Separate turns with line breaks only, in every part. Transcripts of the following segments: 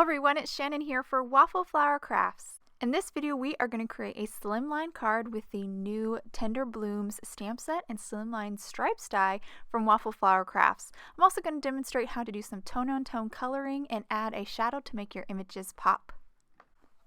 Hello everyone, it's Shannon here for Waffle Flower Crafts. In this video we are going to create a slimline card with the new Tender Blooms stamp set and Slimline Stripes die from Waffle Flower Crafts. I'm also going to demonstrate how to do some tone-on-tone coloring and add a shadow to make your images pop.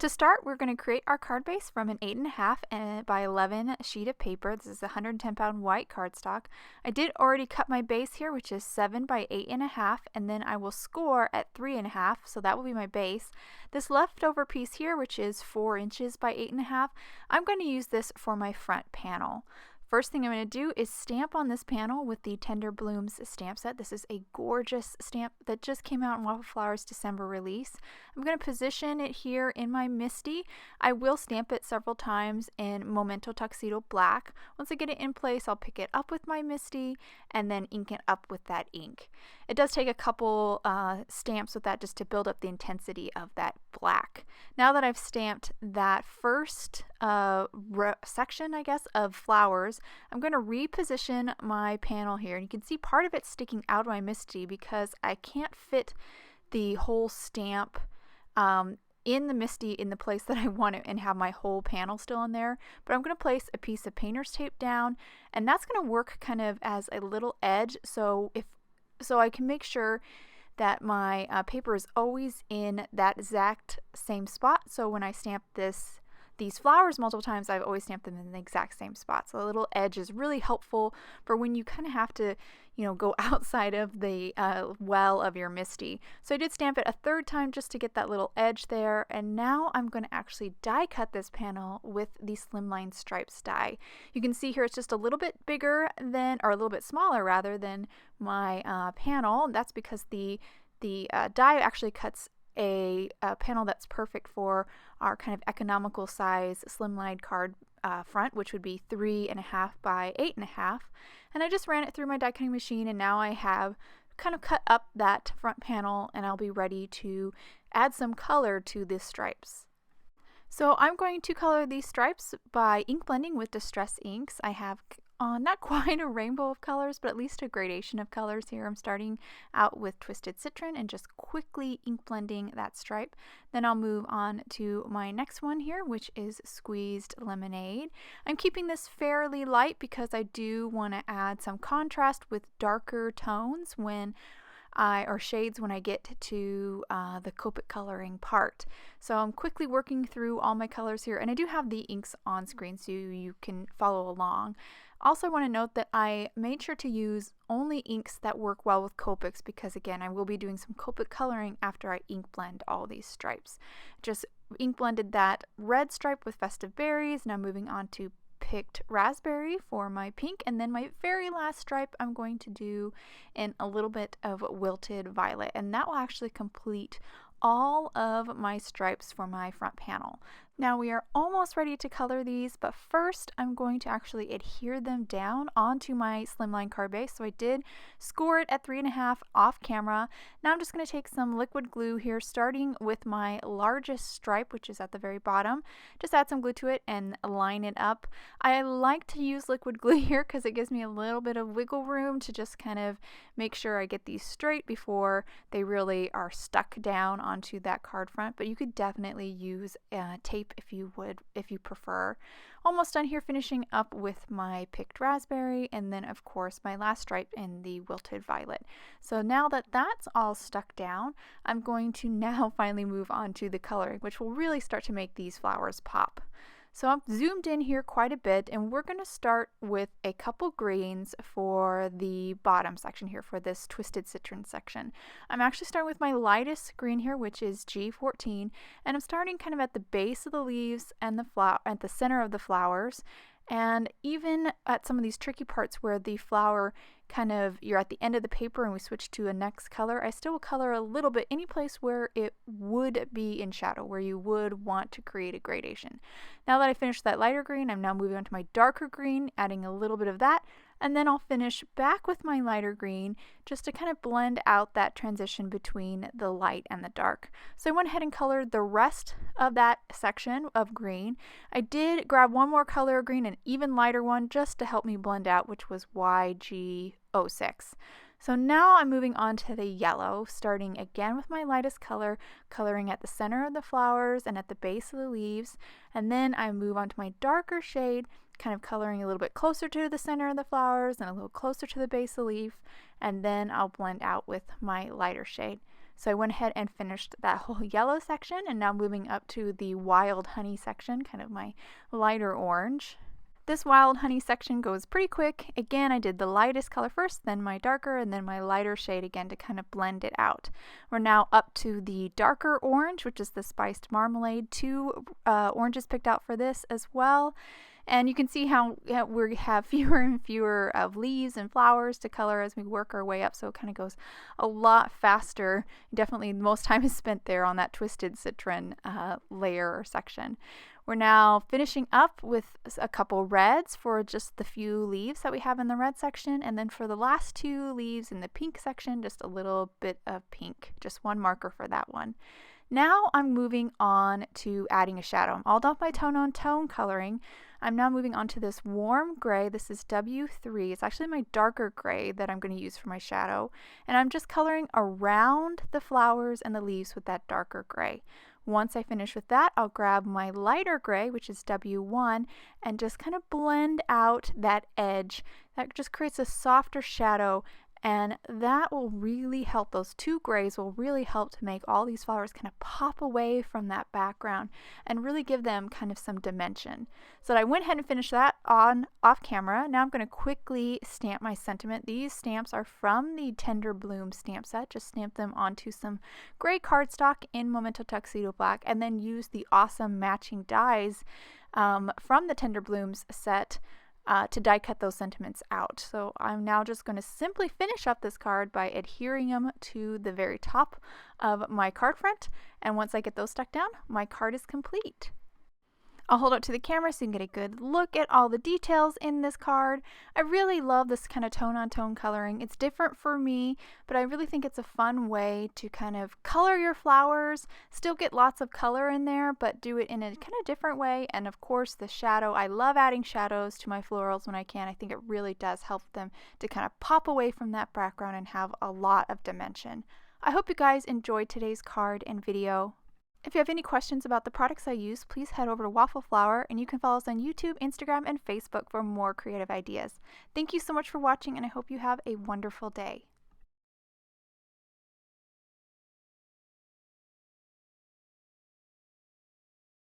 To start, we're going to create our card base from an 8.5 by 11 sheet of paper. This is a 110-pound white cardstock. I did already cut my base here, which is 7 by 8.5, and then I will score at 3.5, so that will be my base. This leftover piece here, which is 4 inches by 8.5, I'm going to use this for my front panel. First thing I'm going to do is stamp on this panel with the Tender Blooms stamp set. This is a gorgeous stamp that just came out in Waffle Flower's December release. I'm going to position it here in my Misty. I will stamp it several times in Memento Tuxedo Black. Once I get it in place, I'll pick it up with my Misty and then ink it up with that ink. It does take a couple stamps with that just to build up the intensity of that black. Now that I've stamped that first section, I guess, of flowers, I'm going to reposition my panel here, and you can see part of it sticking out of my Misty because I can't fit the whole stamp in the Misty in the place that I want it and have my whole panel still in there. But I'm going to place a piece of painter's tape down, and that's going to work kind of as a little edge, so I can make sure that my paper is always in that exact same spot. So when I stamp these flowers multiple times, I've always stamped them in the exact same spot. So a little edge is really helpful for when you kind of have to, go outside of the well of your Misty. So I did stamp it a third time just to get that little edge there. And now I'm going to actually die cut this panel with the Slimline Stripes die. You can see here it's just a little bit bigger than, or a little bit smaller rather than my panel. That's because the die actually cuts a panel that's perfect for our kind of economical size slimline card front, which would be 3.5 by 8.5. And I just ran it through my die cutting machine, and now I have kind of cut up that front panel, and I'll be ready to add some color to the stripes. So I'm going to color these stripes by ink blending with Distress inks. I have not quite a rainbow of colors, but at least a gradation of colors here. I'm starting out with Twisted Citron and just quickly ink blending that stripe. Then I'll move on to my next one here, which is Squeezed Lemonade. I'm keeping this fairly light because I do want to add some contrast with darker tones or shades when I get to the Copic coloring part. So I'm quickly working through all my colors here, and I do have the inks on screen so you can follow along. Also, I want to note that I made sure to use only inks that work well with Copics because, again, I will be doing some Copic coloring after I ink blend all these stripes. Just ink blended that red stripe with Festive Berries. Now moving on to Picked Raspberry for my pink, and then my very last stripe I'm going to do in a little bit of Wilted Violet, and that will actually complete all of my stripes for my front panel. Now we are almost ready to color these, but first I'm going to actually adhere them down onto my slimline card base. So I did score it at 3.5 off camera. Now I'm just going to take some liquid glue here, starting with my largest stripe, which is at the very bottom. Just add some glue to it and line it up. I like to use liquid glue here because it gives me a little bit of wiggle room to just kind of make sure I get these straight before they really are stuck down onto that card front. But you could definitely use tape if you prefer. Almost done here, finishing up with my Picked Raspberry, and then of course my last stripe in the Wilted Violet. So now that that's all stuck down, I'm going to now finally move on to the coloring, which will really start to make these flowers pop. So I'm zoomed in here quite a bit, and we're going to start with a couple greens for the bottom section here for this Twisted Citron section. I'm actually starting with my lightest green here, which is G14, and I'm starting kind of at the base of the leaves and at the center of the flowers. And even at some of these tricky parts where the flower you're at the end of the paper and we switch to a next color, I still will color a little bit any place where it would be in shadow, where you would want to create a gradation. Now that I finished that lighter green, I'm now moving on to my darker green, adding a little bit of that, and then I'll finish back with my lighter green just to kind of blend out that transition between the light and the dark. So I went ahead and colored the rest of that section of green. I did grab one more color of green, an even lighter one, just to help me blend out, which was YG06. So now I'm moving on to the yellow, starting again with my lightest color, coloring at the center of the flowers and at the base of the leaves. And then I move on to my darker shade, kind of coloring a little bit closer to the center of the flowers and a little closer to the base of the leaf. And then I'll blend out with my lighter shade. So I went ahead and finished that whole yellow section, and now moving up to the wild honey section, kind of my lighter orange. This wild honey section goes pretty quick. Again, I did the lightest color first, then my darker, and then my lighter shade again to kind of blend it out. We're now up to the darker orange, which is the spiced marmalade. 2 oranges picked out for this as well. And you can see how we have fewer and fewer of leaves and flowers to color as we work our way up, so it kind of goes a lot faster. Definitely most time is spent there on that twisted citron layer or section. We're now finishing up with a couple reds for just the few leaves that we have in the red section, and then for the last 2 leaves in the pink section, just a little bit of pink, just 1 marker for that one. Now I'm moving on to adding a shadow. I'm all done with my tone-on-tone coloring. I'm now moving on to this warm gray. This is W3. It's actually my darker gray that I'm going to use for my shadow. And I'm just coloring around the flowers and the leaves with that darker gray. Once I finish with that, I'll grab my lighter gray, which is W1, and just kind of blend out that edge. That just creates a softer shadow, and that will really help. Those 2 grays will really help to make all these flowers kind of pop away from that background and really give them kind of some dimension. So I went ahead and finished that off camera. Now I'm going to quickly stamp my sentiment. These stamps are from the Tender Bloom stamp set. Just stamp them onto some gray cardstock in Memento Tuxedo Black, and then use the awesome matching dies from the Tender Blooms set to die cut those sentiments out. So I'm now just going to simply finish up this card by adhering them to the very top of my card front, and once I get those stuck down, my card is complete. I'll hold it to the camera so you can get a good look at all the details in this card. I really love this kind of tone-on-tone coloring. It's different for me, but I really think it's a fun way to kind of color your flowers, still get lots of color in there, but do it in a kind of different way. And of course, the shadow. I love adding shadows to my florals when I can. I think it really does help them to kind of pop away from that background and have a lot of dimension. I hope you guys enjoyed today's card and video. If you have any questions about the products I use, please head over to Waffle Flower, and you can follow us on YouTube, Instagram, and Facebook for more creative ideas. Thank you so much for watching, and I hope you have a wonderful day.